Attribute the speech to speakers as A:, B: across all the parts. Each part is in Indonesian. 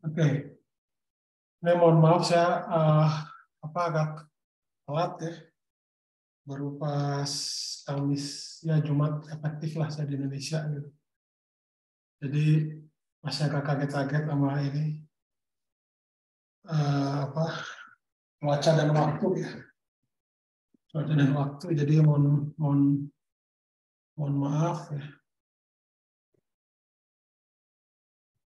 A: Oke. Ini mohon maaf saya agak telat ya. Baru pas Kamis ya Jumat efektif lah saya di Indonesia gitu. Jadi masih agak kaget-kaget sama ini cuaca dan waktu ya. Cuaca dan waktu. Jadi mohon maaf ya.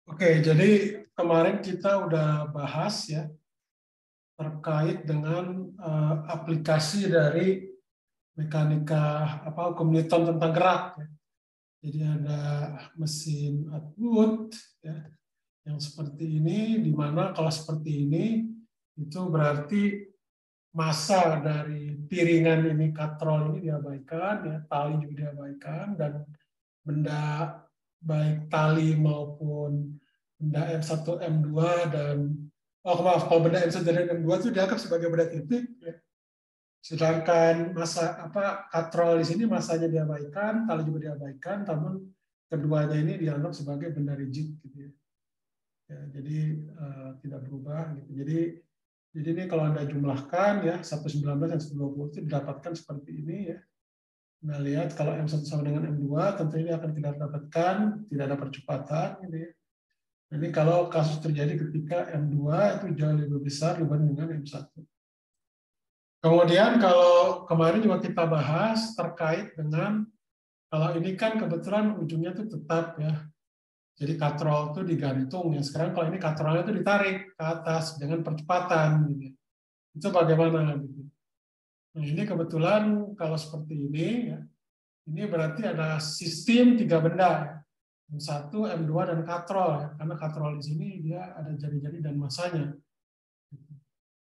A: Oke, jadi kemarin kita udah bahas ya terkait dengan aplikasi dari mekanika hukum Newton tentang gerak. Ya. Jadi ada mesin Atwood ya, yang seperti ini, di mana kalau seperti ini itu berarti massa dari piringan ini katrol ini diabaikan, ya, tali juga diabaikan, dan benda baik tali maupun benda M1, M2 dan kalau benda M1 dan M2 itu dianggap sebagai benda titik. Ya. Sedangkan katrol di sini masanya diabaikan, tali juga diabaikan, namun keduanya ini dianggap sebagai benda rigid gitu ya. Ya, jadi tidak berubah gitu. Jadi ini kalau Anda jumlahkan ya 119 dan 120 itu didapatkan seperti ini ya. Nah, lihat kalau M1 sama dengan M2 tentu ini akan tidak ada percepatan gitu ya. Ini kalau kasus terjadi ketika M2 itu jauh lebih besar dibanding dengan M1. Kemudian kalau kemarin juga kita bahas terkait dengan kalau ini kan kebetulan ujungnya itu tetap ya. Jadi katrol itu digantung ya. Sekarang kalau ini katrolnya itu ditarik ke atas dengan percepatan gitu. Itu bagaimana gitu. Nah, ini kebetulan kalau seperti ini ya. Ini berarti ada sistem 3 benda ya. M1, M2 dan katrol ya. Karena katrol di sini dia ada jari-jari dan masanya.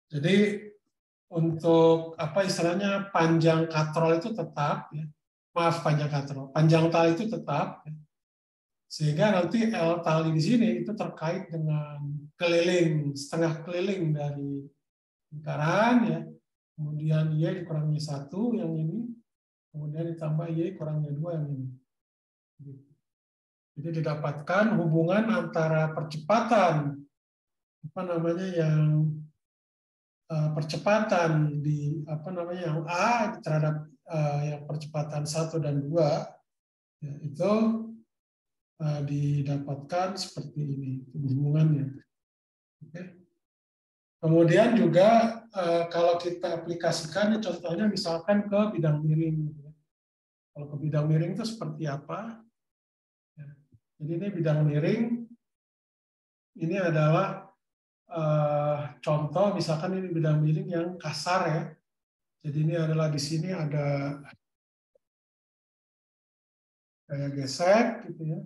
A: Jadi untuk istilahnya panjang katrol itu tetap ya. Maaf, panjang katrol. Panjang tali itu tetap ya. Sehingga nanti L tali di sini itu terkait dengan setengah keliling dari lingkaran ya. Kemudian Y dikurangi 1 yang ini, kemudian ditambah Y kurangnya 2 yang ini. Jadi didapatkan hubungan antara percepatan yang percepatan di yang A terhadap yang percepatan 1 dan 2 ya, itu didapatkan seperti ini hubungannya. Oke. Kemudian juga kalau kita aplikasikan contohnya misalkan ke bidang miring. Kalau ke bidang miring itu seperti apa? Ya. Jadi ini bidang miring ini adalah contoh misalkan ini bidang miring yang kasar ya. Jadi ini adalah di sini ada gaya gesek gitu ya.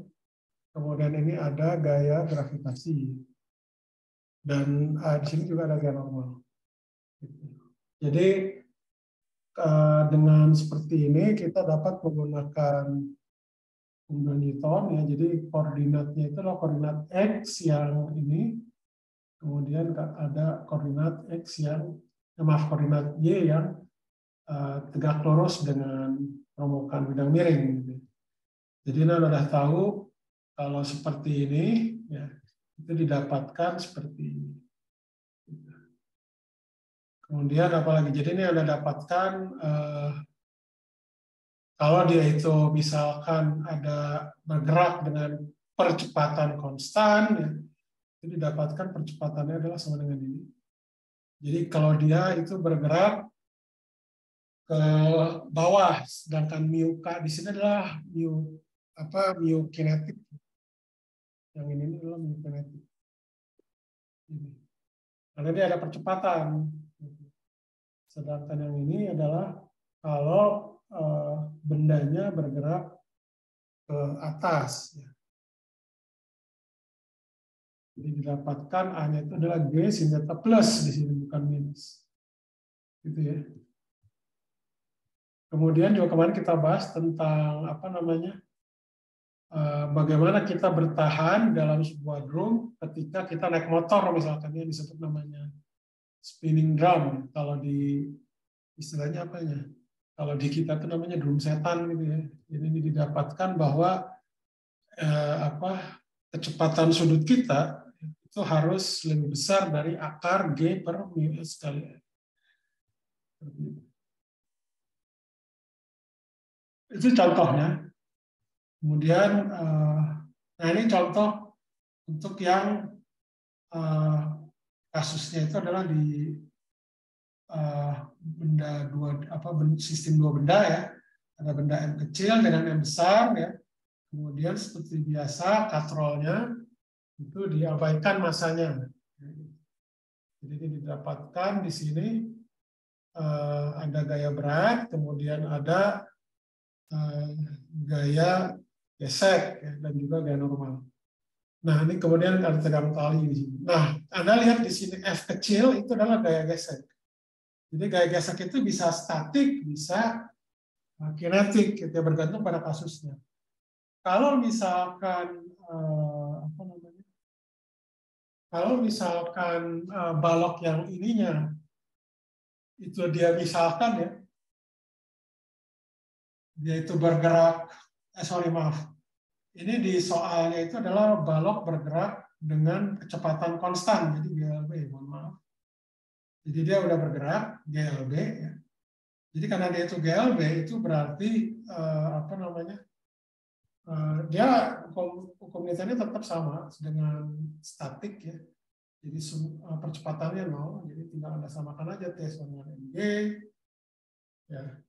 A: Kemudian ini ada gaya gravitasi. Dan di sini juga ada gaya normal. Jadi dengan seperti ini kita dapat menggunakan formula Newton ya. Jadi koordinatnya itu adalah koordinat X yang ini. Kemudian ada koordinat X koordinat Y yang tegak lurus dengan rombongan bidang miring. Gitu. Jadi Anda sudah tahu kalau seperti ini, ya, itu didapatkan seperti ini. Kemudian apalagi, jadi ini Anda dapatkan kalau dia itu misalkan ada bergerak dengan percepatan konstan, ya, itu didapatkan percepatannya adalah sama dengan ini. Jadi kalau dia itu bergerak ke bawah, sedangkan mu k di sini adalah mu kinetik. Yang ini adalah mu kinetik. Karena dia ada percepatan. Sedangkan yang ini adalah kalau bendanya bergerak ke atas. Jadi didapatkan A-nya itu adalah G sin theta plus di sini, bukan minus. Gitu ya. Kemudian juga kemarin kita bahas tentang bagaimana kita bertahan dalam sebuah drum ketika kita naik motor misalkan yang disebut namanya spinning drum. Kalau di istilahnya kalau di kita itu namanya drum setan gitu ya. Jadi ini didapatkan bahwa kecepatan sudut kita itu harus lebih besar dari akar G per mu S kali N. Itu contohnya. Kemudian, nah ini contoh untuk yang kasusnya itu adalah di benda dua sistem dua benda ya. Ada benda M kecil dengan M besar ya. Kemudian seperti biasa katrolnya itu diabaikan masanya. Jadi didapatkan di sini ada gaya berat, kemudian ada gaya gesek ya, dan juga gaya normal. Nah, ini kemudian ada tegang tali di sini. Nah, Anda lihat di sini F kecil itu adalah gaya gesek. Jadi gaya gesek itu bisa statik, bisa kinetik, gitu, bergantung pada kasusnya. Kalau misalkan apa namanya? Kalau misalkan balok yang ininya itu dia misalkan ya, dia itu bergerak, maaf. Ini di soalnya itu adalah balok bergerak dengan kecepatan konstan, jadi GLB, mohon maaf. Jadi dia udah bergerak GLB ya. Jadi karena dia itu GLB itu berarti apa namanya? Dia hukum Newtonnya tetap sama dengan statik ya. Jadi percepatannya 0, jadi tinggal Anda samakan aja T sama mg ya.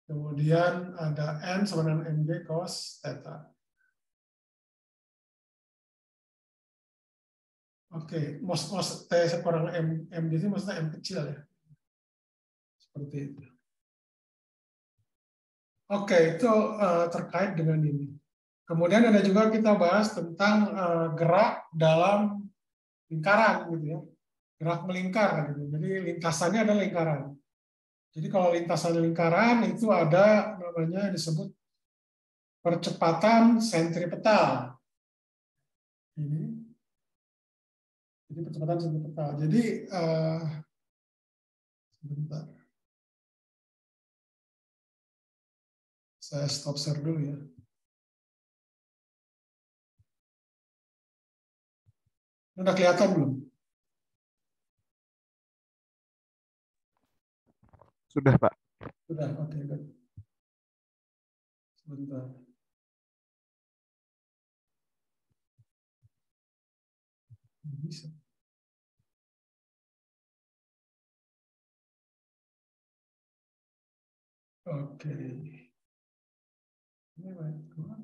A: Kemudian ada N sama dengan mg cos theta. Oke, T kurang M di sini maksudnya M kecil ya. Seperti itu. Oke, itu terkait dengan ini. Kemudian ada juga kita bahas tentang gerak dalam lingkaran gitu ya. Gerak melingkar gitu. Jadi lintasannya adalah lingkaran. Jadi kalau lintasan lingkaran itu ada namanya disebut percepatan sentripetal. Ini. Jadi percepatan sentripetal. Jadi sebentar. Saya stop share dulu ya. Udah kelihatan belum?
B: Sudah, Pak.
A: Sudah, oke. Sebentar. Bisa. Oke. Ini kemana?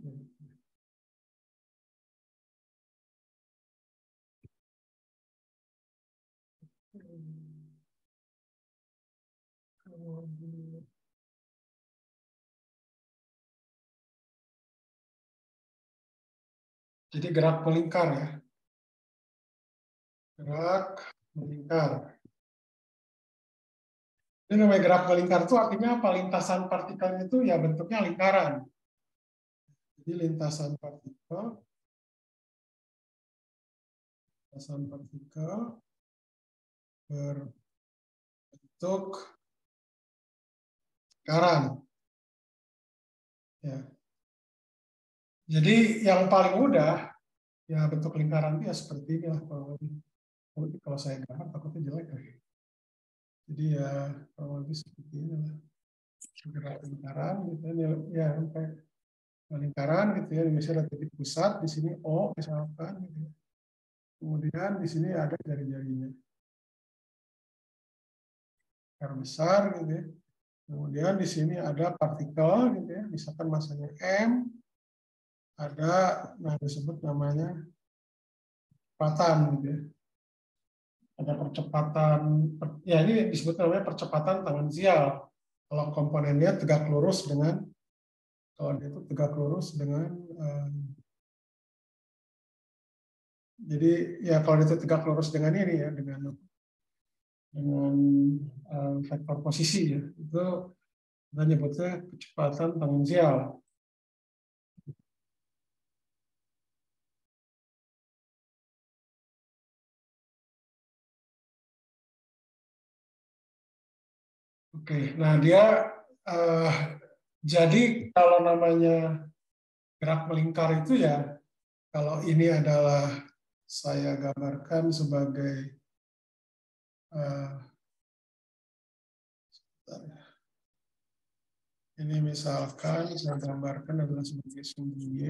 A: Jadi gerak melingkar ya. Gerak melingkar. Ini namanya gerak melingkar itu artinya apa? Lintasan partikel itu ya bentuknya lingkaran. Jadi lintasan partikel berbentuk lingkaran. Ya. Jadi yang paling mudah ya bentuk lingkaran itu ya seperti ini lah kalau saya gambar takutnya jelek ya. Jadi ya kalau lebih seperti ini lah. Gerak lingkaran gitu ya sampai lingkaran gitu ya, misalnya ada titik pusat di sini O misalkan gitu ya. Kemudian di sini ada jari-jarinya R besar gitu ya. Kemudian di sini ada partikel gitu ya, misalkan masanya M, ada nah disebut namanya percepatan gitu ya. Ada percepatan ya ini disebut namanya percepatan tangensial. Kalau komponennya tegak lurus dengan kalau dia itu tegak lurus dengan jadi ya kalau itu tegak lurus dengan ini ya dengan vektor posisi ya itu kita nyebutnya kecepatan tangensial. Oke, nah dia jadi kalau namanya gerak melingkar itu ya Kalau ini adalah saya gambarkan sebagai ini misalkan saya gambarkan adalah sebagai sumbu Y.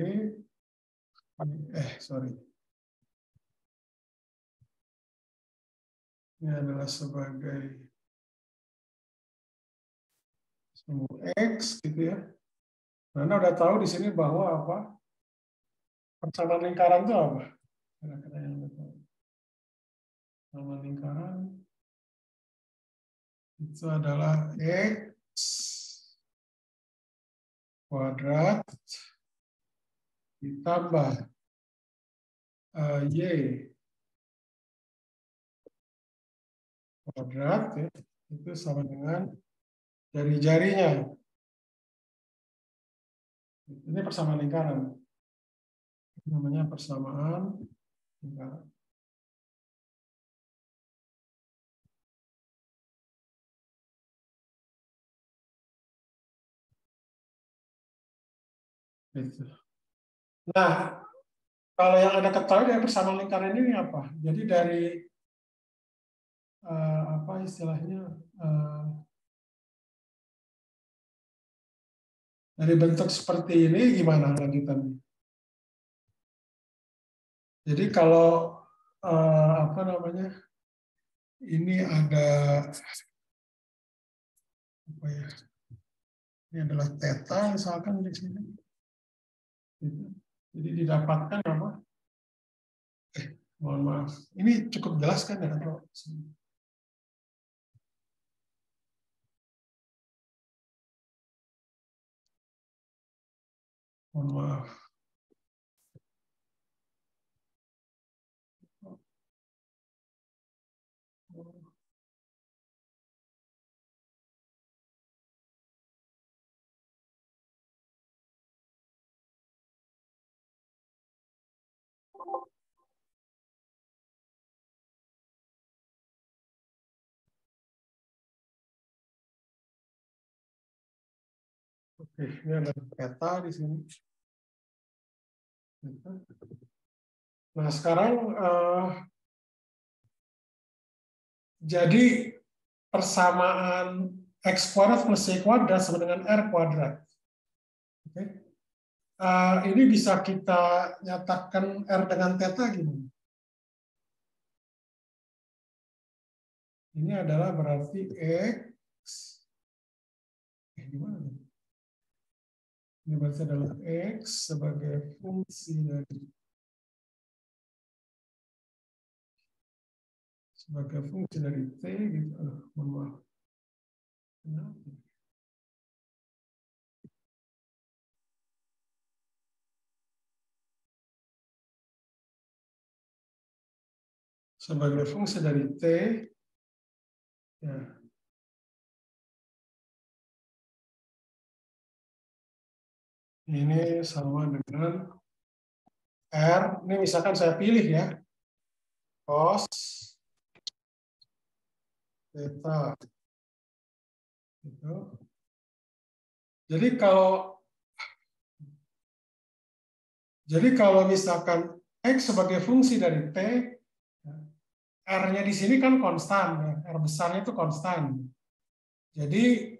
A: Sorry. Ini adalah sebagai sumbu X gitu ya. Anda udah tahu di sini bahwa apa? Persamaan lingkaran itu apa? Kira-kira yang Anda tahu. Persamaan lingkaran itu adalah X kuadrat ditambah Y kuadrat ya, itu sama dengan jari-jarinya. Ini persamaan lingkaran. Ini namanya persamaan lingkaran. Nah, kalau yang Anda ketahui dari persamaan lingkaran ini apa? Jadi dari apa istilahnya? Dari bentuk seperti ini gimana lanjutannya? Jadi kalau apa namanya? Ini ada apa ya? Ini adalah theta misalkan di sini. Jadi didapatkan apa? Mohon maaf. Ini cukup jelas kan ya? Mohon maaf. Oke, ini ada peta di sini. Nah, sekarang jadi persamaan X kuadrat plus Y kuadrat sama dengan R kuadrat. Oke. Ini bisa kita nyatakan R dengan theta gimana? Ini adalah berarti X. Gimana? Ini berarti adalah X sebagai fungsi dari T gitu. Mohon maaf. Sebagai fungsi dari T ya. Ini sama dengan R. Ini misalkan saya pilih ya. Cos theta. Gitu. Jadi kalau misalkan X sebagai fungsi dari T, R-nya di sini kan konstan, ya. R besarnya itu konstan. Jadi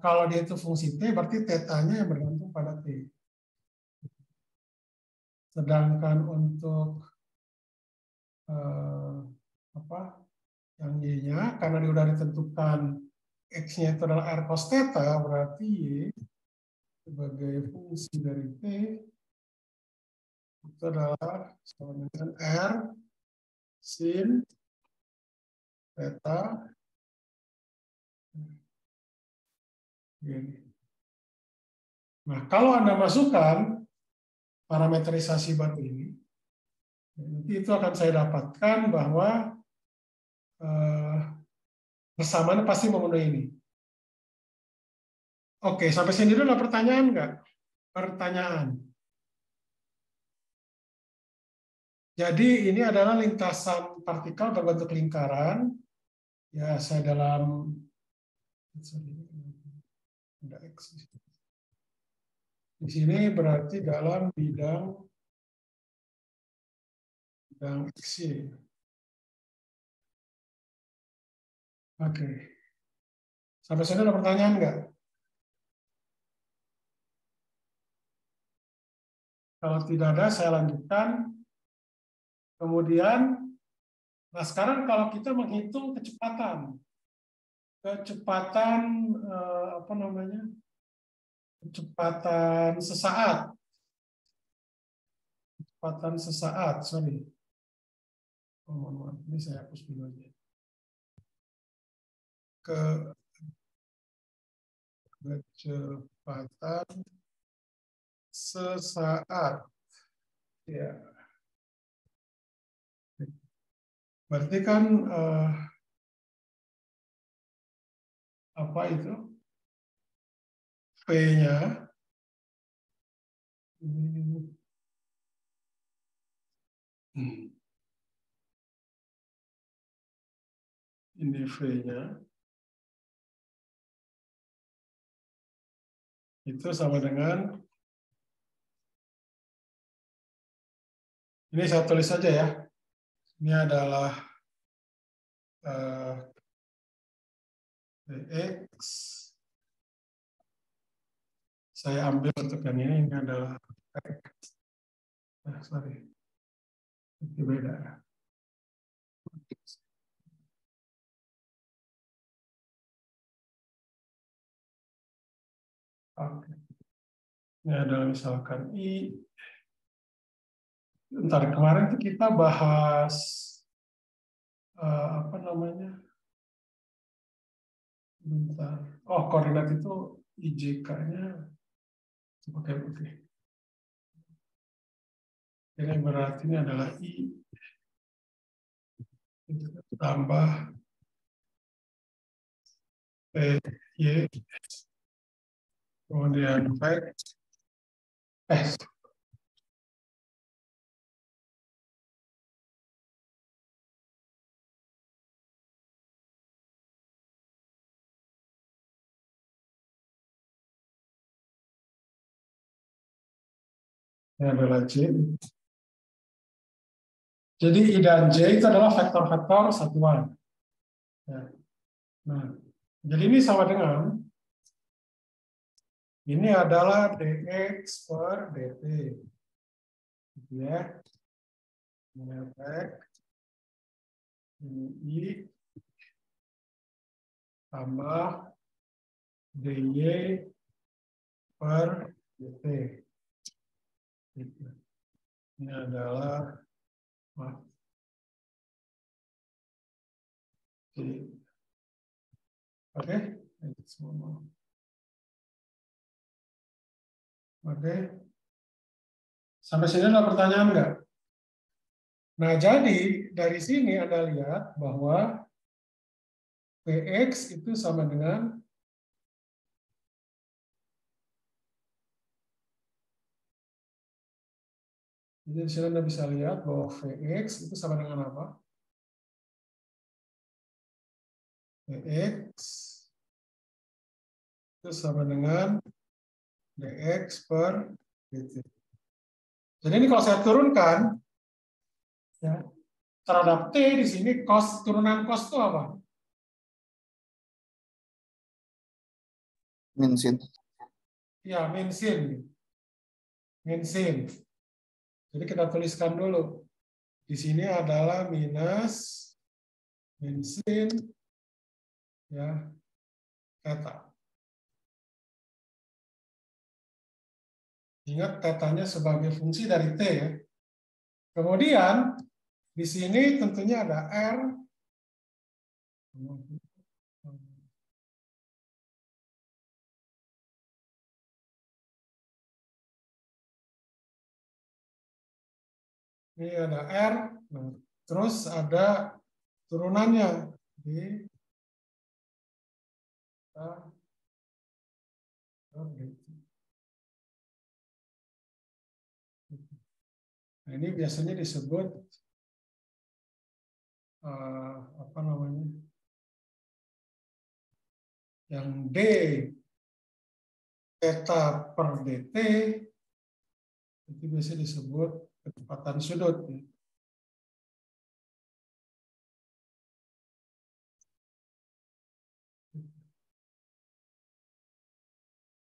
A: kalau dia itu fungsi T, berarti θ-nya yang bergantung pada T. Sedangkan untuk apa yang Y-nya, karena dia sudah ditentukan X-nya itu adalah R cos theta, berarti Y sebagai fungsi dari T itu adalah sama dengan R sin theta. Nah, kalau Anda masukkan parameterisasi baru ini, nanti itu akan saya dapatkan bahwa persamaan pasti memenuhi ini. Oke, sampai sini dulu ada pertanyaan nggak? Pertanyaan. Jadi ini adalah lintasan partikel berbentuk lingkaran. Ya, saya dalam ada X di sini berarti dalam bidang yang XY. Oke. Sampai sini ada pertanyaan nggak? Kalau tidak ada, saya lanjutkan. Kemudian, nah sekarang kalau kita menghitung kecepatan apa namanya? Kecepatan sesaat. Kecepatan sesaat, sorry. Oh, mohon maaf, ini saya hapus dulu aja. Kecepatan sesaat. Ya. Berarti kan apa itu? V-nya ini V-nya itu sama dengan ini saya tulis saja ya. Ini adalah Dx. Saya ambil untuk yang ini adalah X. Sorry. Itu beda. Oke. Ini adalah misalkan I. Bentar, kemarin tuh kita bahas apa namanya? Bentar. Oh, koordinat itu IJK-nya pakai putih. Ini berarti ini adalah I tambah PY kemudian V ini adalah J. Jadi I dan J itu adalah vektor-vektor satuan. Ya. Nah, jadi ini sama dengan ini adalah dx per dt. Gitu ya. Ini efek. Ini I tambah dy per dt. Gitu. Ini adalah Oke. Oke. Sampai sini ada pertanyaan nggak? Nah, jadi dari sini Anda lihat bahwa Px itu sama dengan jadi di sini Anda bisa lihat bahwa Vx itu sama dengan apa? Vx itu sama dengan dx per dt. Jadi ini kalau saya turunkan ya, terhadap t di sini turunan cos itu apa?
B: Min sin.
A: Ya, min sin. Min sin. Jadi kita tuliskan dulu. Di sini adalah minus min sin ya theta. Ingat tetanya sebagai fungsi dari T ya. Kemudian di sini tentunya ada R. Ini ada R. Nah, terus ada turunannya di nah, ini biasanya disebut apa namanya? Yang D theta per dt itu biasa disebut kecepatan sudut.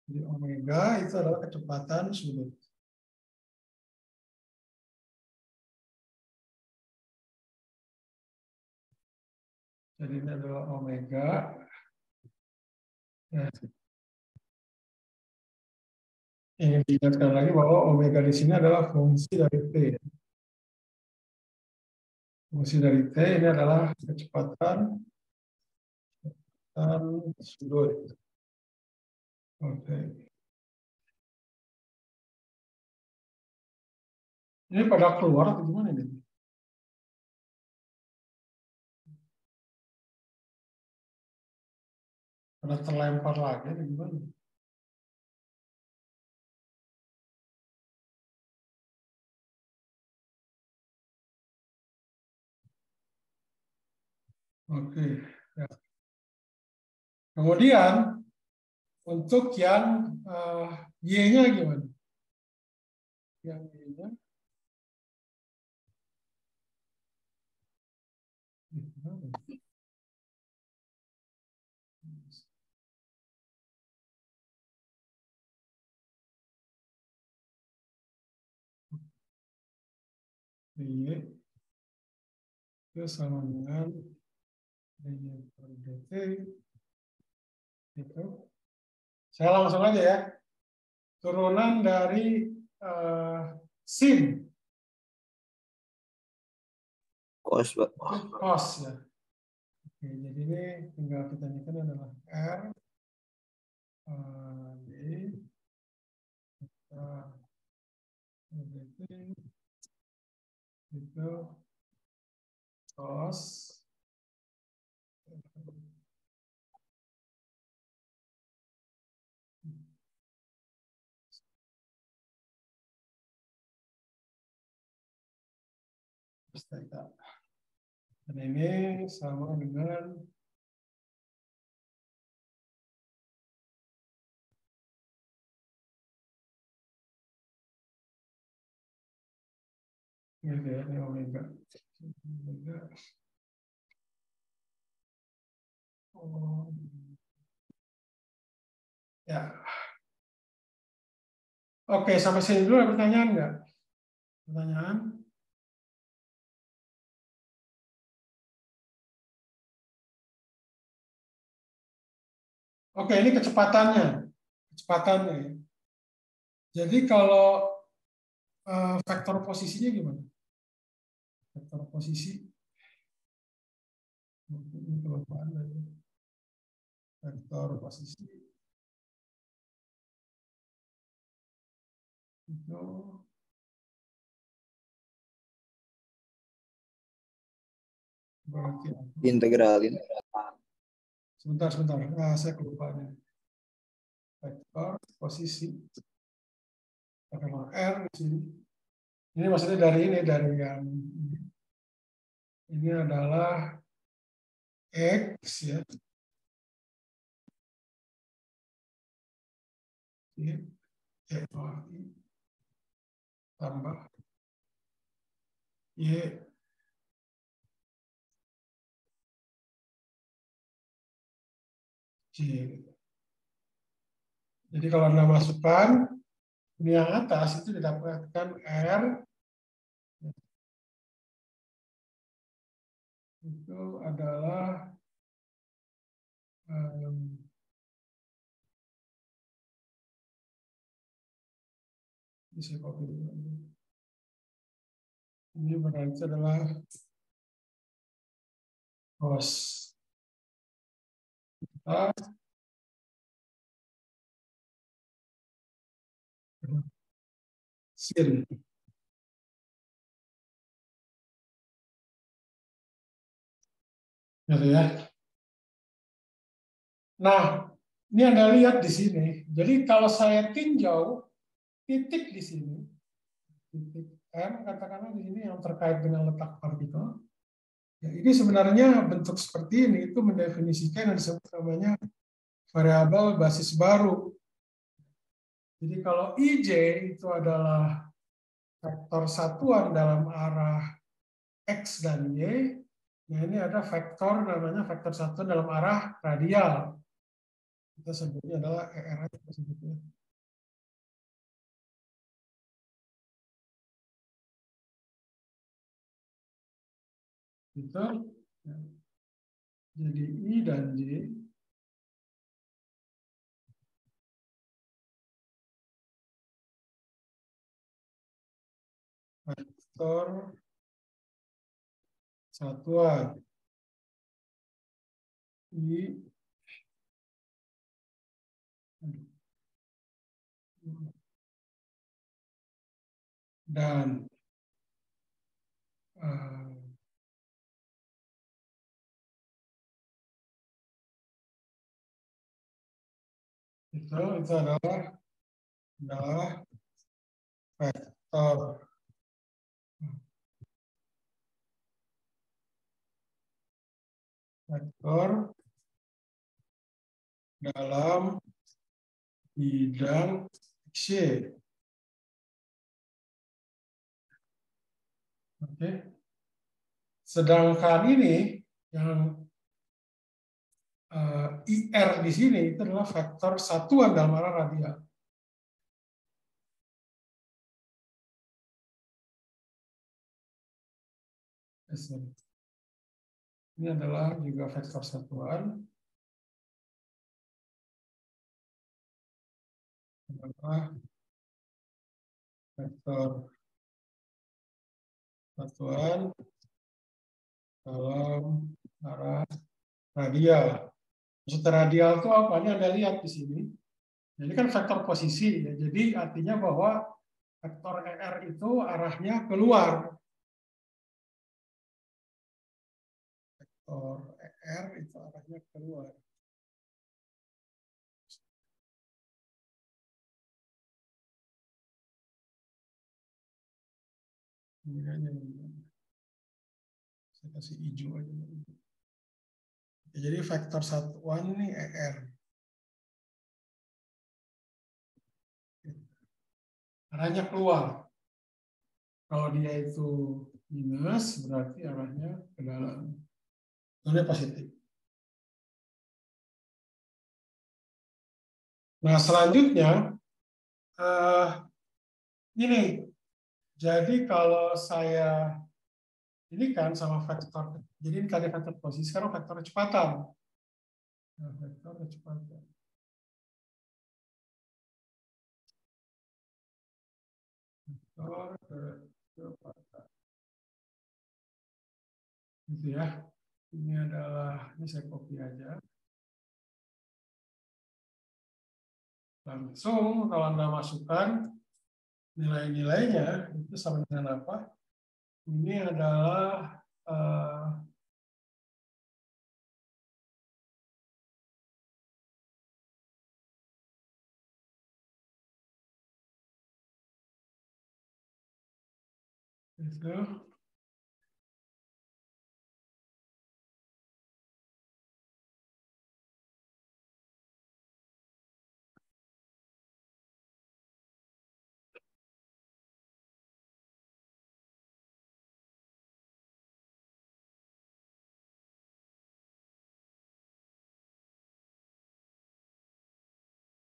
A: Jadi omega itu adalah kecepatan sudut. Jadi ini adalah omega. Ya. Ingin diingatkan lagi bahwa omega di sini adalah fungsi dari T. Fungsi dari T ini adalah kecepatan sudut. Oke. Ini pada keluar atau gimana ini? Pada terlempar lagi atau gimana? Oke. Ya. Kemudian untuk yang Y-nya gimana? Yang Y-nya Y itu sama dengan Y per dt itu. Saya langsung aja ya. Turunan dari sin
B: Kos, Pak.
A: cos ya. Oke, jadi ini tinggal kita nyikan adalah R D dt itu cos theta. Dan ini sama dengan ini ya, ini omega. Omega. Oh. Ya. Oke, sampai sini dulu ada pertanyaan nggak? Pertanyaan? Oke, ini kecepatannya. Kecepatannya. Jadi kalau vektor posisinya gimana? Vektor posisi. Ini kelupaan lagi. Vektor posisi. Itu berarti apa?
B: Integralin.
A: Sebentar. Nah, saya kelupaan. Vektor posisi. Kalau R di sini. Ini maksudnya dari yang ini adalah X ya. Y tambah Y J. Jadi kalau Anda masukkan ini yang atas itu didapatkan R itu adalah bisa copy dulu. Ini berarti adalah cos sin. Gitu ya. Nah, ini Anda lihat di sini. Jadi kalau saya tinjau titik di sini, titik M katakanlah di sini yang terkait dengan letak partikel. Ya, ini sebenarnya bentuk seperti ini itu mendefinisikan yang disebut namanya variabel basis baru. Jadi kalau IJ itu adalah vektor satuan dalam arah X dan Y, nah ini ada vektor namanya vektor satuan dalam arah radial. Kita sebutnya adalah ER aja kita sebutnya. Gitu. Jadi I dan J vektor satuan I dan itu adalah vektor dalam bidang X. Oke. Sedangkan ini yang IR di sini itu adalah vektor satuan dalam arah radial. Ini adalah juga vektor satuan. Adalah vektor satuan dalam arah radial. Maksud radial itu apa? Ini Anda lihat di sini. Jadi kan vektor posisi. Ya. Jadi artinya bahwa vektor ER itu arahnya keluar. Vektor ER itu arahnya keluar. Ini aja. Saya kasih hijau aja. Ya, jadi vektor satuan ini ER. Arahnya keluar. Kalau dia itu minus, berarti arahnya ke dalam. Itu positif. Nah, selanjutnya, ini. Jadi kalau saya ini kan sama vektor, jadi ini kali vektor posisi, sekarang vektor kecepatan. Nah, vektor kecepatan. Vektor kecepatan. Gitu ya. Ini adalah, ini saya copy aja. Langsung kalau Anda masukkan nilai-nilainya, itu sama dengan apa? Ini adalah itu.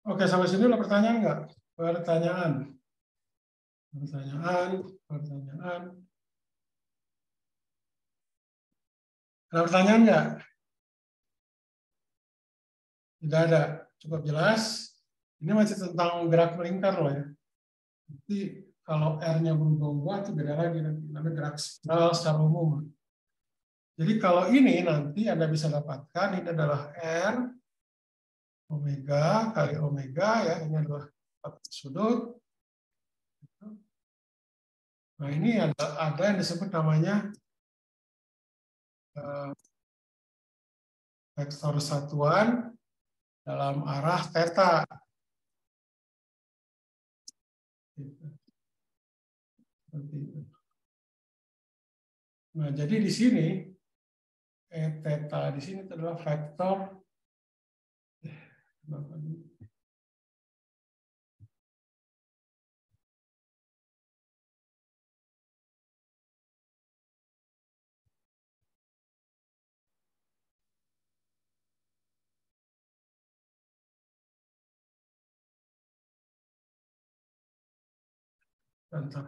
A: Oke, sampai sini ada pertanyaan nggak? Pertanyaan. Pertanyaan. Pertanyaan. Ada pertanyaan nggak? Tidak ada. Cukup jelas. Ini masih tentang gerak melingkar loh ya. Nanti kalau R-nya berubah-ubah itu beda lagi. Nanti namanya gerak spiral secara umum. Jadi kalau ini nanti Anda bisa dapatkan, ini adalah R omega kali omega ya. Ini adalah sudut. Nah ini ada yang disebut namanya vektor satuan dalam arah theta. Seperti itu. Nah, jadi di sini theta di sini adalah vektor Bentar.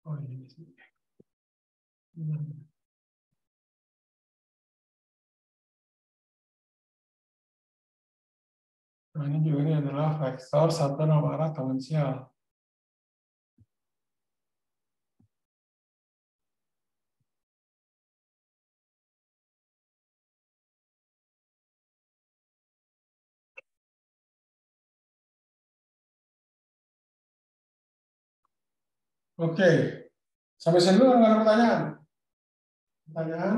A: Oh ini sih. Nah, ini juga ini adalah vektor satu dalam arah tangensial. Oke, sampai sini dulu nggak ada pertanyaan? Pertanyaan?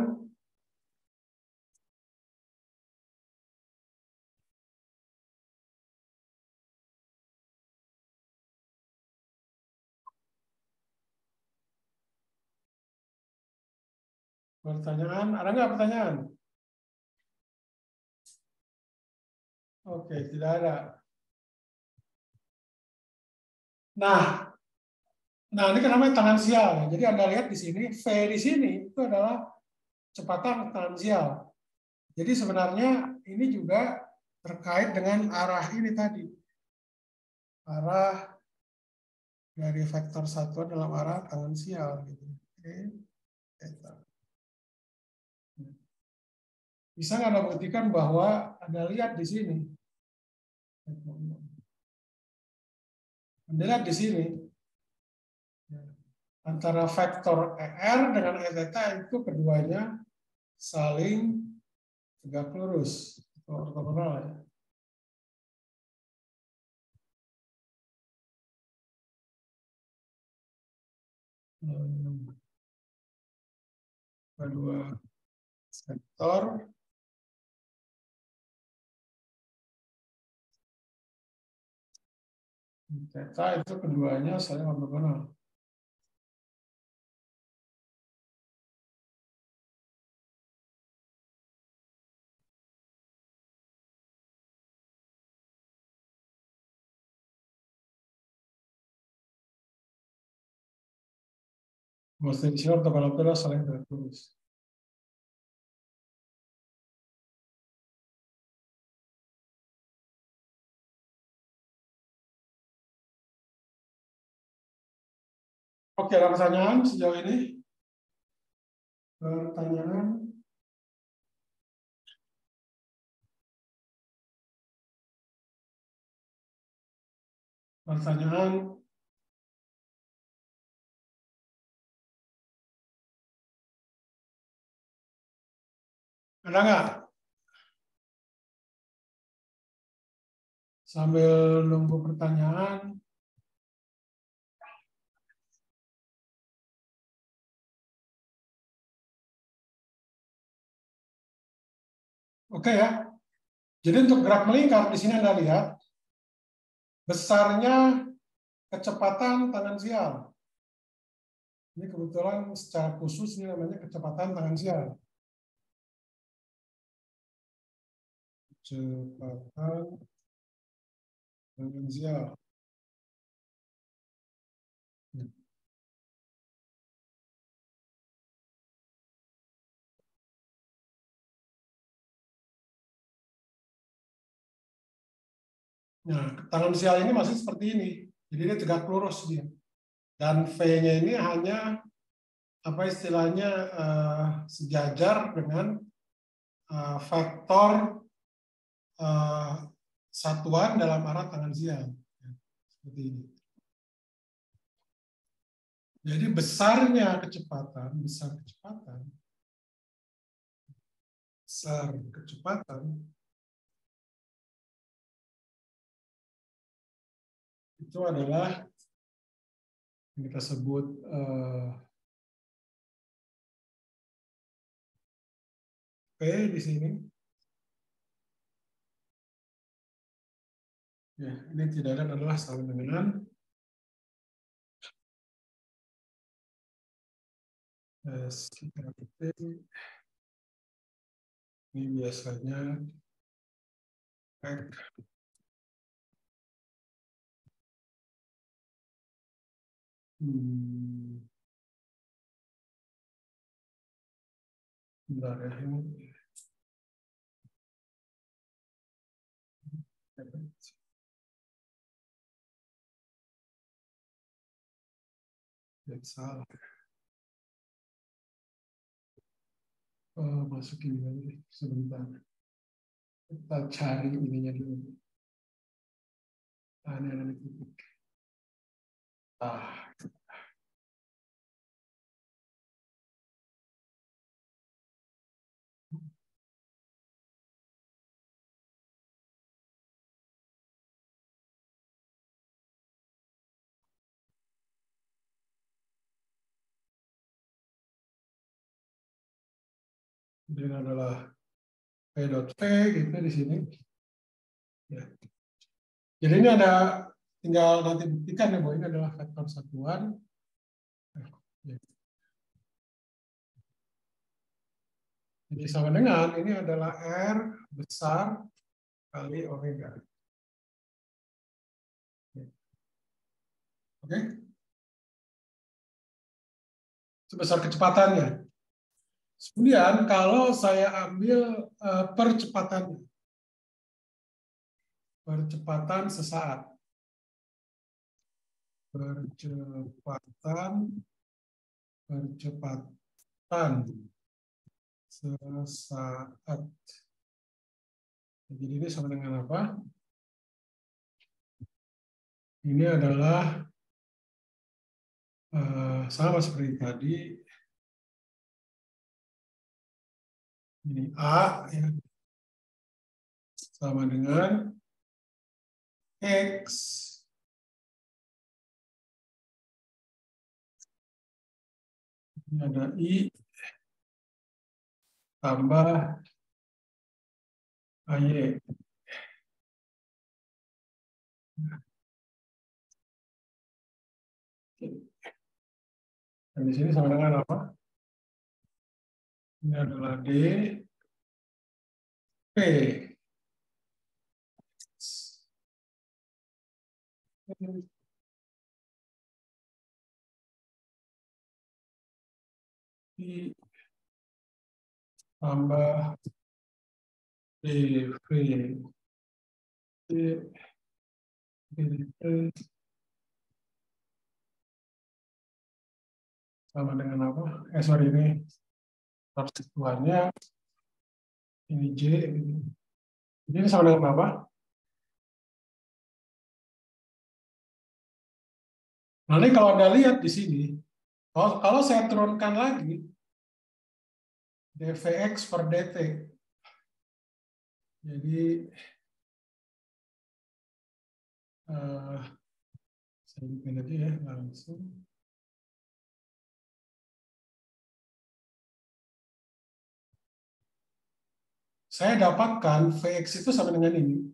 A: Pertanyaan? Ada nggak pertanyaan? Oke, tidak ada. Nah, ini kenapa tangensial ya? Jadi Anda lihat di sini, V di sini itu adalah kecepatan tangensial. Jadi sebenarnya ini juga terkait dengan arah ini tadi. Arah dari vektor satuan dalam arah tangensial gitu. Oke. Bisa nggak Anda buktikan bahwa Anda lihat di sini? Anda lihat di sini antara vektor ER dengan Eθ itu keduanya saling tegak lurus atau ortogonal ya. Kedua vektor θ itu keduanya saling ortogonal. Maksudnya di sini ortogonal itu adalah saling tegak lurus. Oke, ada pertanyaan sejauh ini? Pertanyaan? Pertanyaan? Ada nggak? Sambil nunggu pertanyaan. Oke ya. Jadi untuk gerak melingkar di sini Anda lihat besarnya kecepatan tangensial. Ini kebetulan secara khusus ini namanya kecepatan tangensial. Kecepatan tangensial. Nah, tangensial ini masih seperti ini. Jadi dia tegak lurus dia. Dan V-nya ini hanya apa istilahnya sejajar dengan vektor satuan dalam arah tangensial. Seperti ini. Jadi besar kecepatan itu adalah yang kita sebut P di sini. Ya, ini tidak lain adalah sama dengan ini biasanya Hmm, bentar ya, ini. Salah. Masukin dulu sebentar. Kita cari ininya dulu. Ini titik. Ini adalah p.v gitu di sini. Ya. Jadi ini ada, tinggal nanti buktikan ya bahwa ini adalah vektor satuan. Ya. Jadi sama dengan ini adalah R besar kali omega. Oke? Sebesar kecepatannya. Kemudian kalau saya ambil percepatan sesaat. Percepatan sesaat. Jadi ini sama dengan apa? Ini adalah sama seperti tadi. Ini A ya, sama dengan X ini ada I tambah AY. Dan di sini sama dengan apa? Ini adalah D P. I tambah DV. DV sama dengan apa? Sorry, ini substituannya ini J. Jadi ini sama dengan apa? Nanti kalau Anda lihat di sini, kalau saya turunkan lagi dvx per dt, jadi saya bikin aja ya langsung. Saya dapatkan Vx itu sama dengan ini.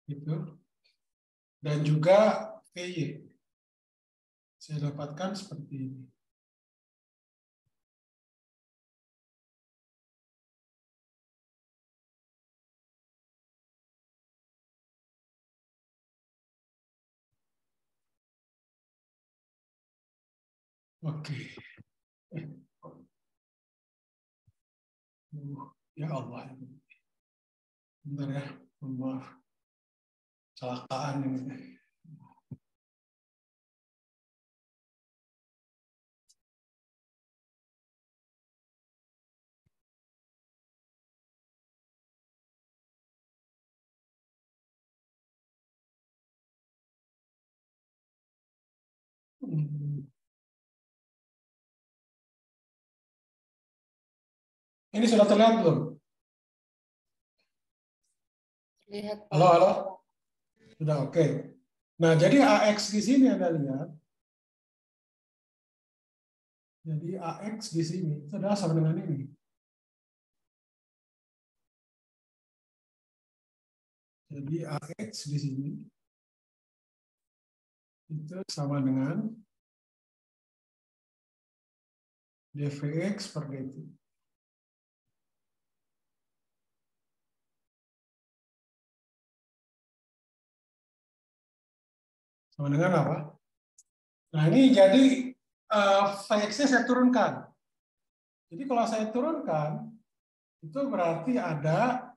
A: Gitu. Dan juga Vy. Saya dapatkan seperti ini. Oke. Ya Allah. Bentar ya. Maaf. Kecelakaan ini. Ini sudah terlihat belum?
C: Lihat, Pak.
A: Halo, halo. Sudah oke. Nah, jadi AX di sini Anda lihat. Jadi AX di sini itu adalah sama dengan ini. Jadi AX di sini itu sama dengan dvx per dt. Sama dengan apa? Nah ini jadi Vx-nya saya turunkan. Jadi kalau saya turunkan, itu berarti ada,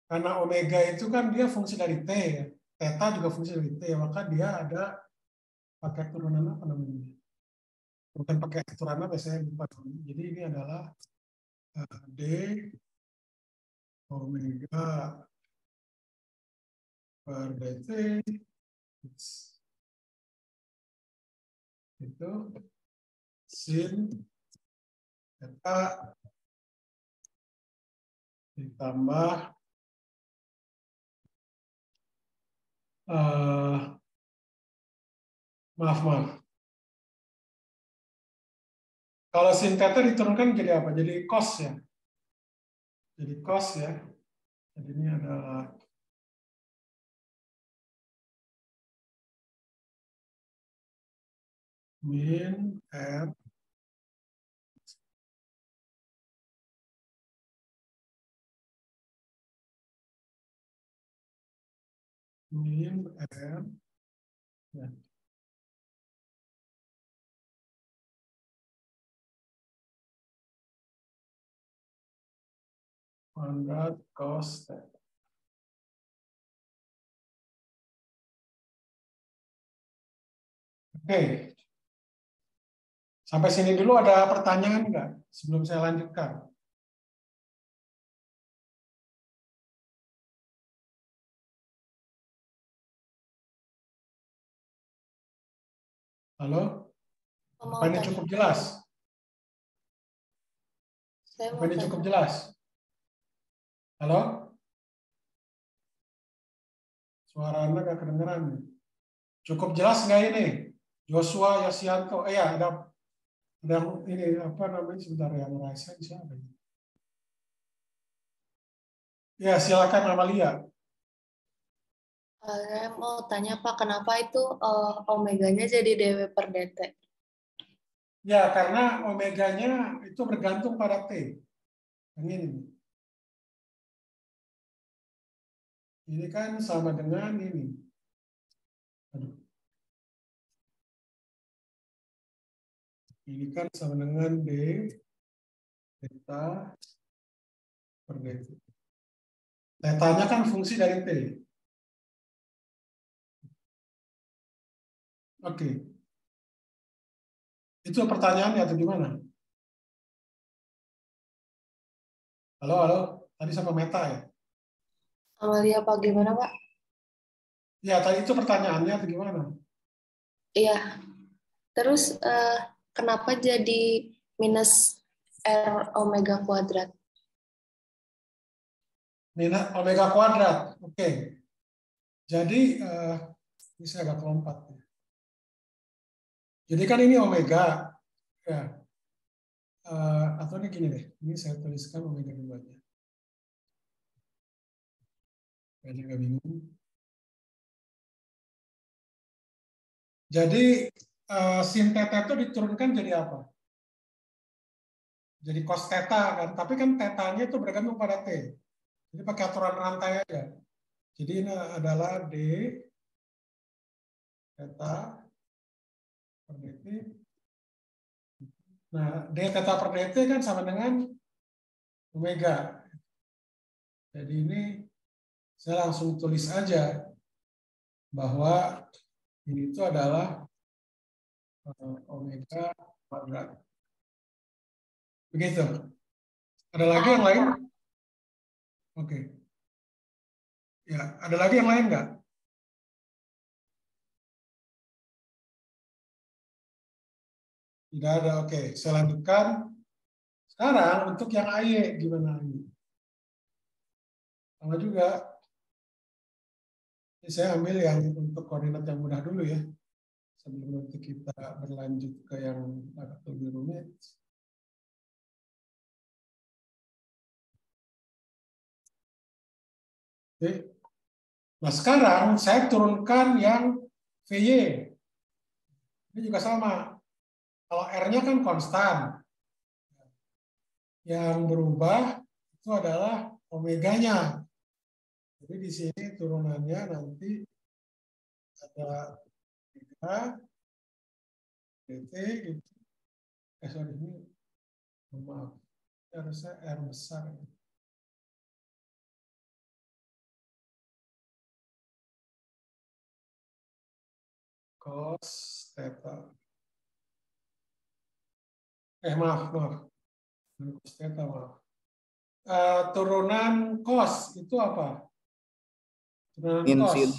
A: karena omega itu kan dia fungsi dari T, ya. Theta juga fungsi dari T, maka dia ada pakai turunan apa namanya? Bukan pakai aturan apa, saya lupa. Jadi ini adalah D omega per dt itu sin theta ditambah maaf. Kalau sin theta diturunkan jadi apa? Jadi cos ya. Jadi cos ya. Jadi ini adalah min R min R ya. Kuadrat cos theta. Oke. Sampai sini dulu ada pertanyaan enggak sebelum saya lanjutkan? Halo?
C: Mau
A: Apa ini
C: tanya.
A: cukup jelas?
C: Saya
A: Apa
C: mau
A: ini
C: tanya.
A: cukup jelas? Halo? Suara Anda nggak kedengeran nih. Cukup jelas nggak ini? Joshua Yasianto. Ya, ada yang ini apa namanya sebentar, yang raisa siapa ini? Ya, silakan Amalia.
C: Saya mau tanya Pak, kenapa itu omeganya jadi dw per dt?
A: Ya, karena omeganya itu bergantung pada T. Yang ini. Ini kan sama dengan ini. Aduh. Ini kan sama dengan D theta per dt. Theta-nya kan fungsi dari T. Oke. Itu pertanyaannya atau gimana? Halo. Tadi sama Meta ya?
C: Amalia Pak, gimana Pak?
A: Ya, tadi itu pertanyaannya atau gimana?
C: Iya. Terus kenapa jadi minus R omega kuadrat?
A: Minus omega kuadrat. Oke. Jadi, ini saya agak lompat. Jadi kan ini omega. Ya. Atau ini gini deh. Ini saya tuliskan omega dulu aja. Saya juga bingung. Jadi, sin theta itu diturunkan jadi apa? Jadi cos theta kan. Tapi kan theta-nya itu bergantung pada T. Jadi pakai aturan rantai aja. Jadi ini adalah D theta per dt. Nah, D theta per dt kan sama dengan omega. Jadi ini saya langsung tulis aja bahwa ini itu adalah omega kuadrat. Begitu. Ada lagi yang lain? Oke. Ya, ada lagi yang lain nggak? Tidak ada. Oke, saya lanjutkan. Sekarang untuk yang AY gimana ini? Sama juga. Ini saya ambil yang untuk koordinat yang mudah dulu ya. Sebelum nanti kita berlanjut ke yang agak lebih rumit. Oke. Nah sekarang saya turunkan yang VY. Ini juga sama. Kalau R-nya kan konstan. Yang berubah itu adalah omeganya. Jadi di sini turunannya nanti ada omega dt itu. Sorry, ini maaf. Harusnya R besar. Cos theta. Maaf. Cos theta, maaf. Turunan cos itu apa? Turunan
B: Min
A: cos.
B: sin.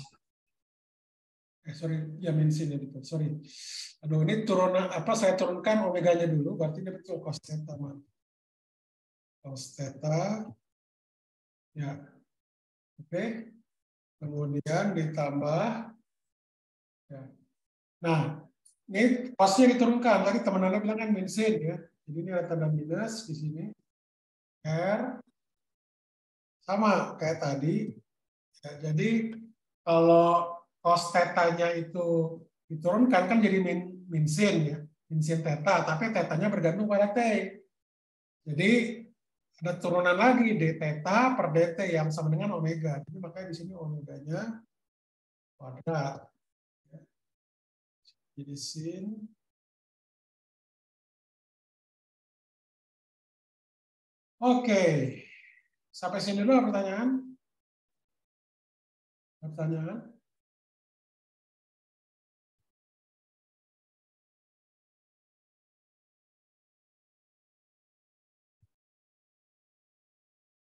A: Sorry, ya min sin ya betul. Sorry. Aduh, ini turunan apa? Saya turunkan omeganya dulu, berarti ini betul cos theta, maaf. Cos theta. Ya. Oke. Kemudian ditambah. Ya. Nah, ini cosnya diturunkan. Tadi teman Anda bilang kan min sin ya. Jadi ini ada tanda minus di sini. R sama kayak tadi. Ya, jadi kalau cos tetanya itu diturunkan kan jadi min sin ya. Min sin theta, tapi tetanya bergantung pada T. Jadi ada turunan lagi d theta per dt yang sama dengan omega. Jadi makanya di sini omeganya kuadrat. Jadi sin oke. Sampai sini dulu pertanyaan? Pertanyaan?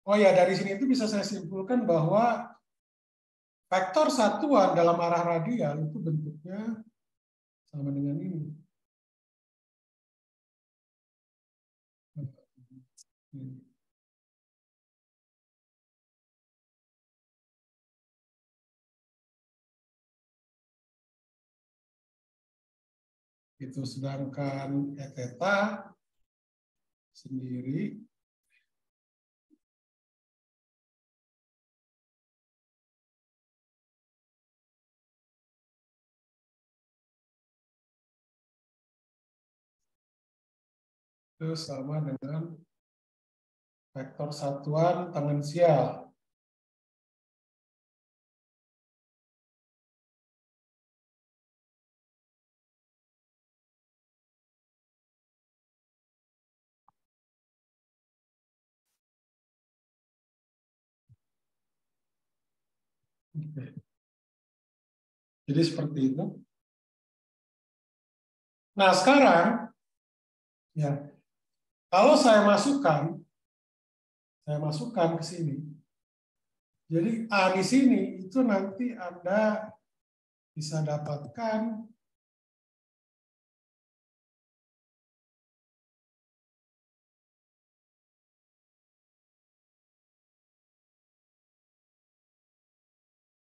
A: Oh ya, dari sini itu bisa saya simpulkan bahwa vektor satuan dalam arah radial itu bentuknya sama dengan ini. Itu sedangkan theta sendiri itu sama dengan vektor satuan tangensial. Jadi seperti itu. Nah sekarang, ya kalau saya masukkan ke sini. Jadi A di sini itu nanti Anda bisa dapatkan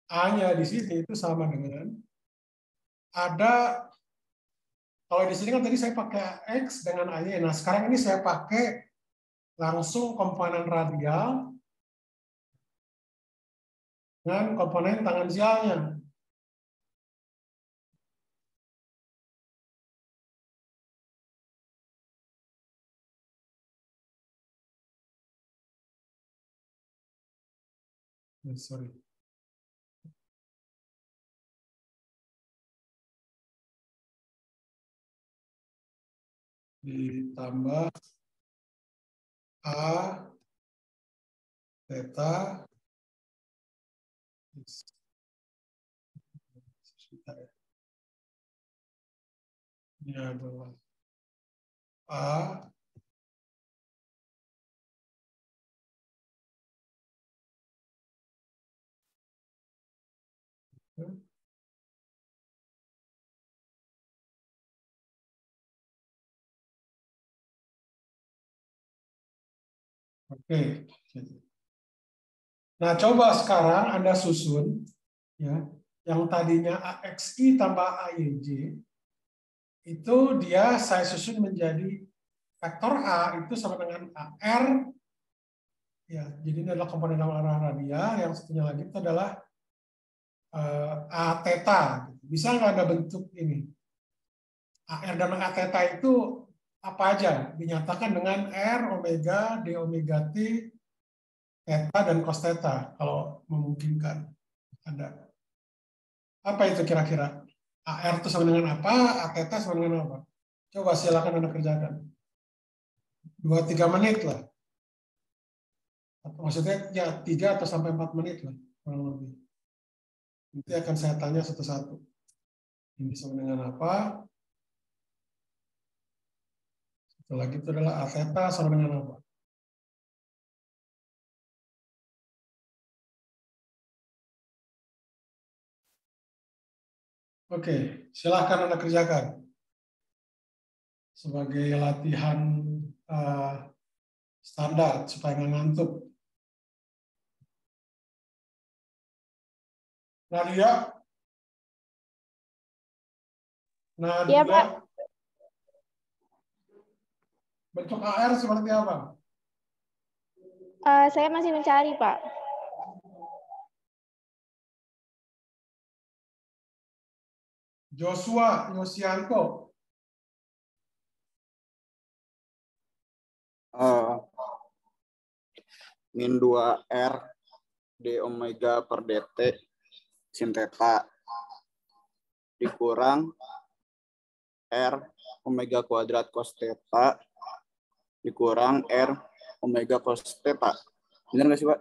A: A-nya di sini itu sama dengan ada, kalau di sini kan tadi saya pakai X dengan A-nya. Nah sekarang ini saya pakai langsung komponen radial dengan komponen tangensialnya. Sorry. Ditambah A theta ini adalah A oke. Nah, coba sekarang Anda susun ya, yang tadinya AXI tambah AYJ itu dia saya susun menjadi vektor A itu sama dengan AR ya. Jadi ini adalah komponen dalam arah radial, yang satunya lagi itu adalah A theta. Bisa nggak ada bentuk ini? AR dan A theta itu apa aja? Dinyatakan dengan R, omega, D omega T, theta, dan cos theta. Kalau memungkinkan. Ada. Apa itu kira-kira? AR itu sama dengan apa? A theta sama dengan apa? Coba silakan Anda kerjakan. 2-3 menit lah. Maksudnya ya 3 atau sampai 4 menit lah. Kurang lebih. Nanti akan saya tanya satu-satu. Ini sama dengan apa? Satu lagi itu adalah A theta sama dengan apa? Oke, silahkan Anda kerjakan. Sebagai latihan standar supaya nggak ngantuk. Nadia?
D: Iya, Pak.
A: Nadia? Bentuk AR seperti apa?
D: Saya masih mencari, Pak.
A: Joshua Yosianto.
B: Min 2R D omega per dt sin theta dikurang R omega kuadrat cos theta dikurang R omega cos theta. Benar nggak sih, Pak?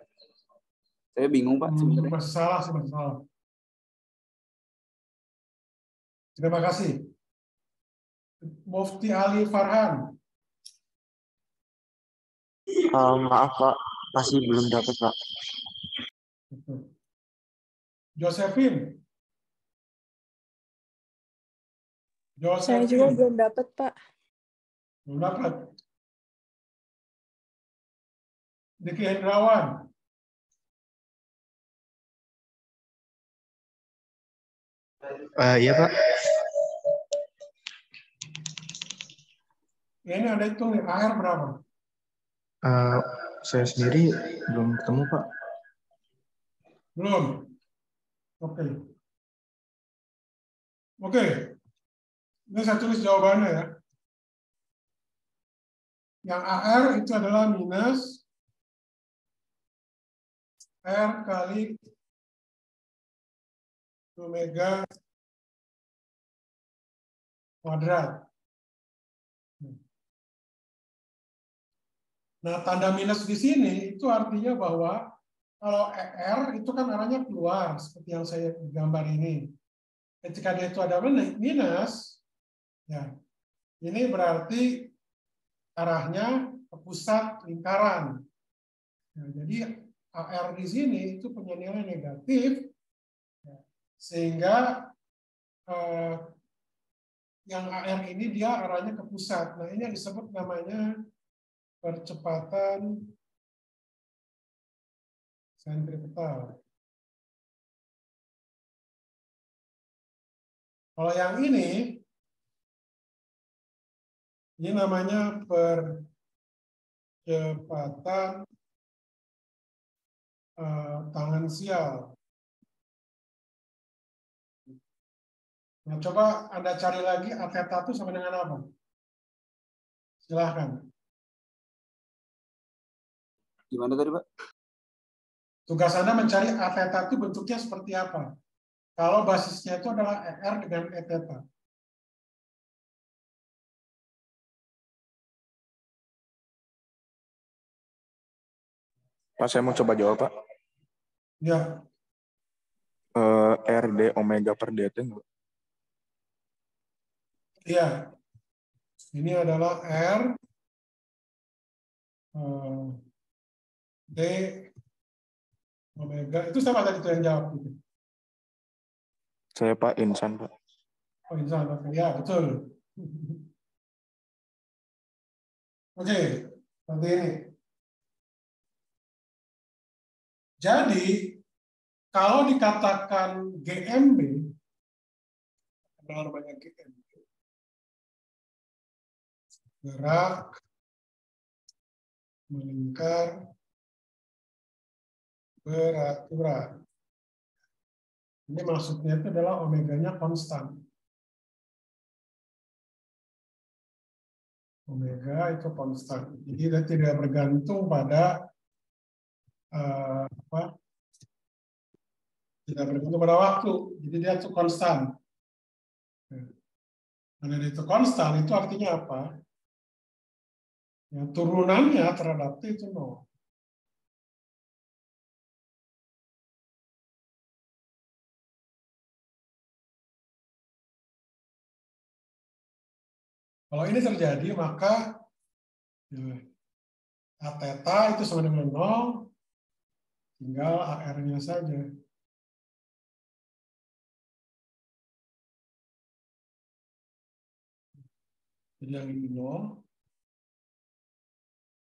B: Saya bingung, Pak, sebenarnya.
A: Masih salah sih, masih salah. Terima kasih. Mufti Ali Farhan.
E: Maaf Pak, masih belum dapat Pak.
A: Josephine.
F: Saya juga belum dapat, Pak.
A: Belum dapat. Diki Hendrawan.
E: Iya Pak.
A: Ini ada hitung nih, AR berapa?
E: Saya sendiri belum ketemu Pak.
A: Belum. Oke. Oke. Ini saya tulis jawabannya ya. Yang AR itu adalah minus R kali omega kuadrat. Nah, tanda minus di sini itu artinya bahwa kalau R itu kan arahnya keluar, seperti yang saya gambar ini. Ketika dia itu ada minus, ya, ini berarti arahnya ke pusat lingkaran. Nah, jadi AR di sini itu punya nilai negatif, ya, sehingga yang AR ini dia arahnya ke pusat. Nah, ini yang disebut namanya percepatan sentripetal. Kalau yang ini namanya percepatan tangensial. Nah, coba Anda cari lagi A theta itu sama dengan apa? Silahkan.
B: Gimana tadi, Pak?
A: Tugas Anda mencari A theta itu bentuknya seperti apa? Kalau basisnya itu adalah ER dengan E theta.
E: Pak, saya mau coba jawab Pak.
A: Ya.
E: RD omega per dt nggak?
A: Iya. Ini adalah R D omega. Itu siapa tadi itu yang jawab gitu?
E: Saya Pak Insan Pak.
A: Oh, Insan. Oke. Ya, betul. Oke, seperti ini. Jadi, kalau dikatakan GMB, namanya GMB, gerak melingkar beraturan. Ini maksudnya itu adalah omeganya konstan. Omega itu konstan. Jadi dia tidak bergantung pada tidak bergantung pada waktu. Jadi dia itu konstan. Karena itu konstan, itu artinya apa? Ya, turunannya terhadap T itu 0. Kalau ini terjadi, maka ya, A theta itu sama dengan 0, tinggal AR-nya saja. Jadi yang ini 0,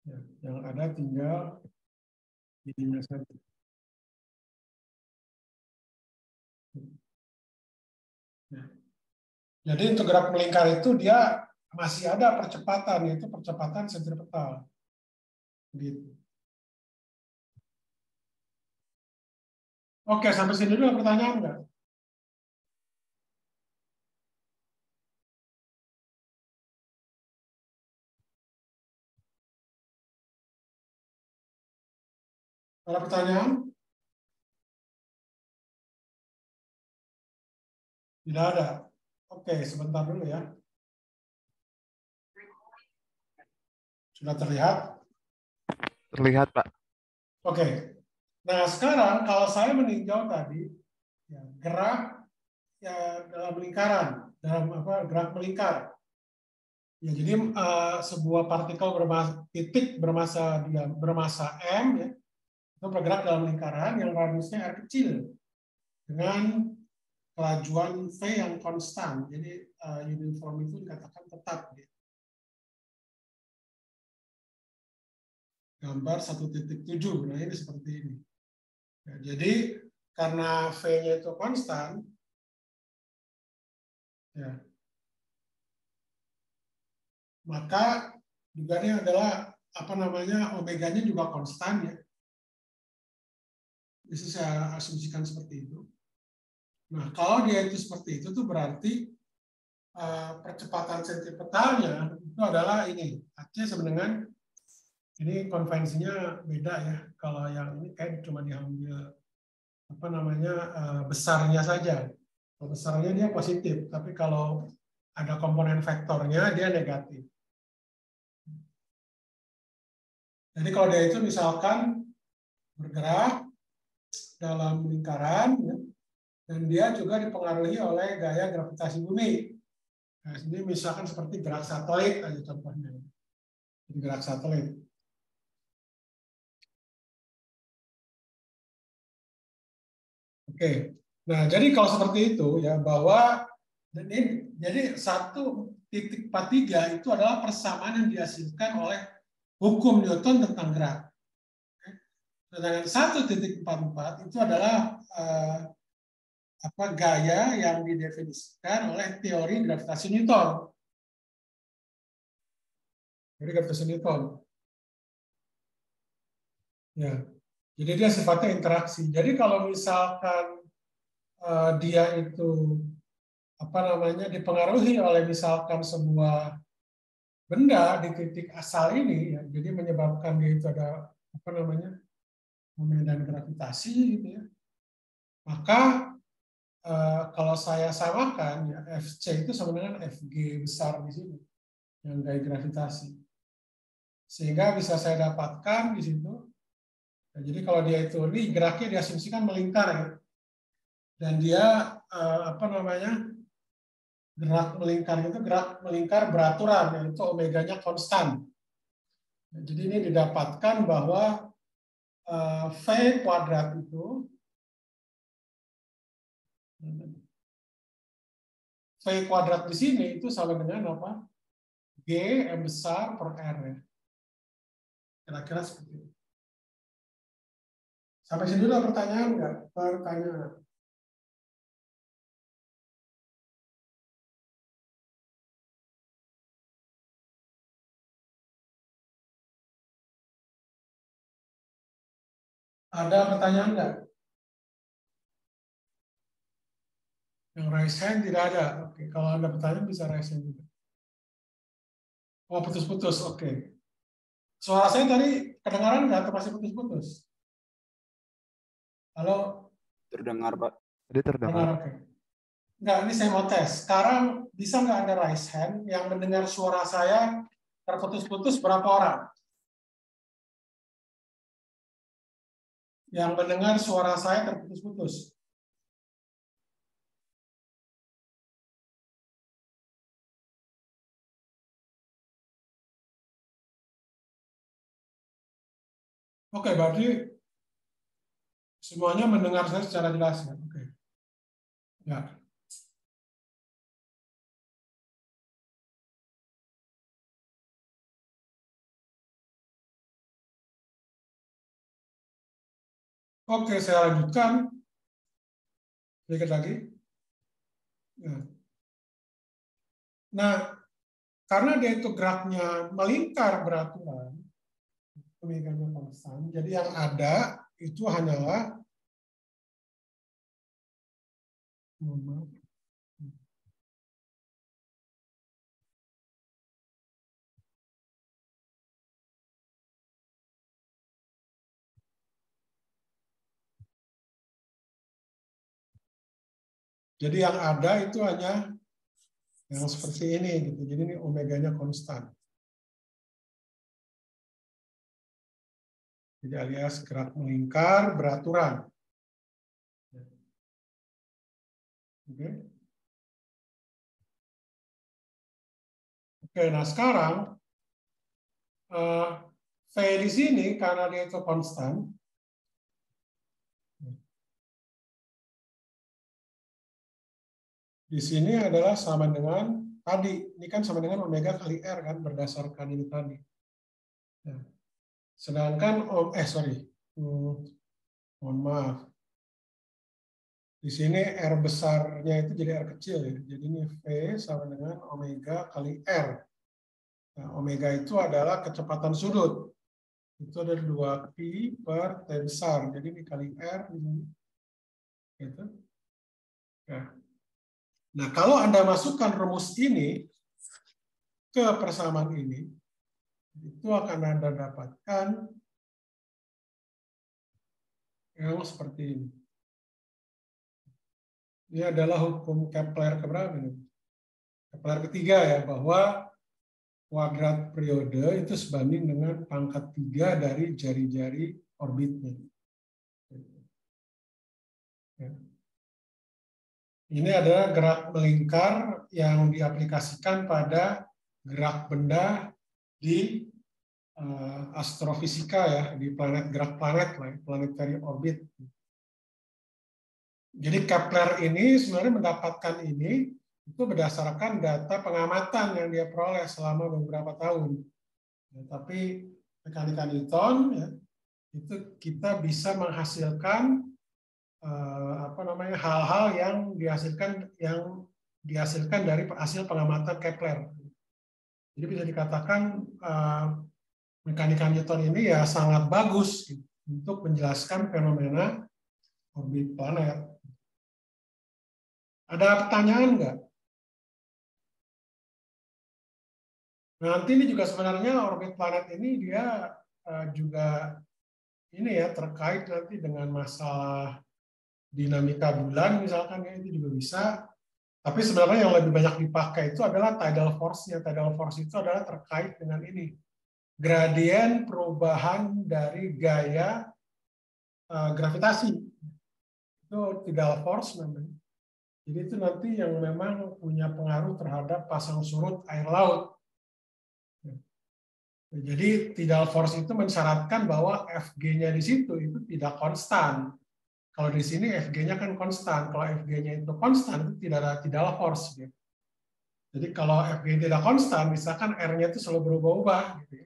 A: ya, yang ada tinggal ininya saja. Ya. Jadi untuk gerak melingkar itu dia masih ada percepatan, yaitu percepatan sentripetal. Gitu. Oke, sampai sini dulu pertanyaan enggak? Ada pertanyaan? Tidak ada. Oke, sebentar dulu ya. Sudah terlihat?
E: Terlihat, Pak.
A: Oke. Nah, sekarang kalau saya meninjau tadi, ya, gerak ya, dalam lingkaran, dalam gerak melingkar. Ya, jadi sebuah partikel titik bermasa M ya, itu bergerak dalam lingkaran yang radiusnya R kecil dengan kelajuan V yang konstan. Jadi uniform itu dikatakan tetap. Ya. Gambar 1.7. Nah, ini seperti ini. Ya, jadi karena V-nya itu konstan, ya, maka juga ini adalah omeganya juga konstan ya. Bisa saya asumsikan seperti itu. Nah, kalau dia itu seperti itu tuh berarti percepatan sentripetalnya itu adalah ini. Artinya sebenarnya ini konvensinya beda ya. Kalau yang ini kayak cuma diambil besarnya saja. Kalau besarnya dia positif, tapi kalau ada komponen vektornya dia negatif. Jadi kalau dia itu misalkan bergerak dalam lingkaran, ya, dan dia juga dipengaruhi oleh gaya gravitasi bumi. Nah, ini misalkan seperti gerak satelit aja contohnya. Gerak satelit. Oke. Nah, jadi kalau seperti itu ya bahwa jadi 1.43 itu adalah persamaan yang dihasilkan oleh hukum Newton tentang gerak. Sedangkan 1.44 itu adalah gaya yang didefinisikan oleh teori gravitasi Newton. Teori gravitasi Newton. Ya. Jadi dia sifatnya interaksi. Jadi kalau misalkan dia itu dipengaruhi oleh misalkan sebuah benda di titik asal ini, ya, jadi menyebabkan dia itu ada medan gravitasi gitu ya. Maka kalau saya samakan ya Fc itu sama dengan Fg besar di sini yang gaya gravitasi. Sehingga bisa saya dapatkan di situ. Nah, jadi kalau dia itu ini geraknya diasumsikan melingkar ya. Dan dia gerak melingkar beraturan, yaitu omeganya konstan. Nah, jadi ini didapatkan bahwa V kuadrat itu V kuadrat di sini itu sama dengan apa? G M besar per R ya. Kira-kira seperti itu. Sampai sini dulu pertanyaan nggak? Pertanyaan. Ada pertanyaan nggak? Yang raise hand tidak ada. Oke, kalau ada pertanyaan bisa raise hand juga. Oh, putus-putus, oke. Suara saya tadi kedengaran nggak atau masih putus-putus? Halo?
B: Terdengar, Pak.
E: Jadi terdengar.
A: Oke. Enggak, ini saya mau tes. Sekarang bisa nggak Anda raise hand yang mendengar suara saya terputus-putus berapa orang? Yang mendengar suara saya terputus-putus. Oke, berarti semuanya mendengar saya secara jelas ya. Oke. Ya. Oke, saya lanjutkan. Sedikit lagi. Ya. Nah, karena dia itu geraknya melingkar beraturan, omeganya konstan, jadi yang ada itu hanyalah jadi yang ada itu hanya yang seperti ini gitu. Jadi ini omeganya konstan. Jadi alias gerak melingkar beraturan. Oke. Oke, nah sekarang V di sini karena dia itu konstan. Di sini adalah sama dengan tadi. Ini kan sama dengan omega kali R kan berdasarkan ini tadi. Nah, sedangkan mohon maaf. Di sini R besarnya itu jadi R kecil ya. Jadi ini V sama dengan omega kali R. Nah, omega itu adalah kecepatan sudut. Itu ada 2pi per T besar. Jadi ini kali R ini. Gitu. Nah, kalau Anda masukkan rumus ini ke persamaan ini, itu akan Anda dapatkan yang seperti ini. Ini adalah hukum Kepler keberapa ini? Kepler ketiga ya, bahwa kuadrat periode itu sebanding dengan pangkat 3 dari jari-jari orbitnya. Ini adalah gerak melingkar yang diaplikasikan pada gerak benda di astrofisika ya, di planet gerak planet lah, planetary orbit. Jadi Kepler ini sebenarnya mendapatkan ini itu berdasarkan data pengamatan yang dia peroleh selama beberapa tahun. Ya, tapi mekanika Newton ya, itu kita bisa menghasilkan hal-hal yang dihasilkan dari hasil pengamatan Kepler. Jadi bisa dikatakan mekanika Newton ini ya sangat bagus gitu, untuk menjelaskan fenomena orbit planet. Ada pertanyaan nggak? Nanti ini juga sebenarnya orbit planet ini dia juga ini ya terkait nanti dengan masalah dinamika bulan misalkan ya, itu juga bisa. Tapi sebenarnya yang lebih banyak dipakai itu adalah tidal force-nya. Tidal force itu adalah terkait dengan ini. Gradien perubahan dari gaya gravitasi. Itu tidal force namanya. Jadi itu nanti yang memang punya pengaruh terhadap pasang surut air laut. Jadi tidal force itu mensyaratkan bahwa Fg-nya di situ itu tidak konstan. Kalau di sini Fg-nya kan konstan. Kalau Fg-nya itu konstan, itu tidak ada tidal force. Gitu. Jadi kalau Fg tidak konstan, misalkan R-nya itu selalu berubah-ubah. Gitu.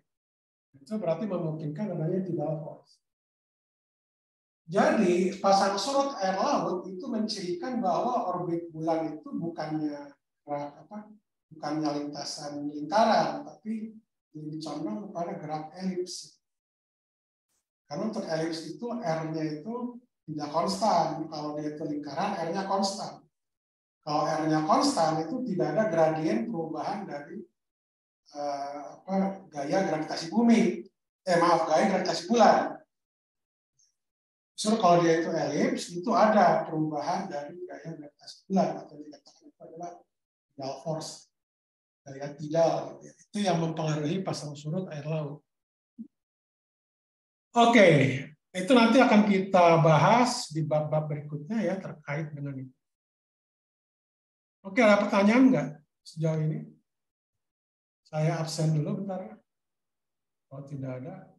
A: Itu berarti memungkinkan adanya tidal force. Jadi pasang surut air laut itu mencirikan bahwa orbit bulan itu bukannya lintasan lingkaran, tapi lebih condong kepada gerak elips. Karena untuk elips itu R-nya itu tidak konstan. Kalau dia itu lingkaran, R-nya konstan. Kalau R-nya konstan, itu tidak ada gradien perubahan dari gaya gravitasi bumi. Gaya gravitasi bulan. Justru kalau dia itu elips, itu ada perubahan dari gaya gravitasi bulan atau dikatakan itu adalah tidal force, gaya tidal. Itu yang mempengaruhi pasang surut air laut. Oke, itu nanti akan kita bahas di bab-bab berikutnya ya terkait dengan itu. Oke, ada pertanyaan nggak sejauh ini? Saya absen dulu bentar. Kalau tidak ada.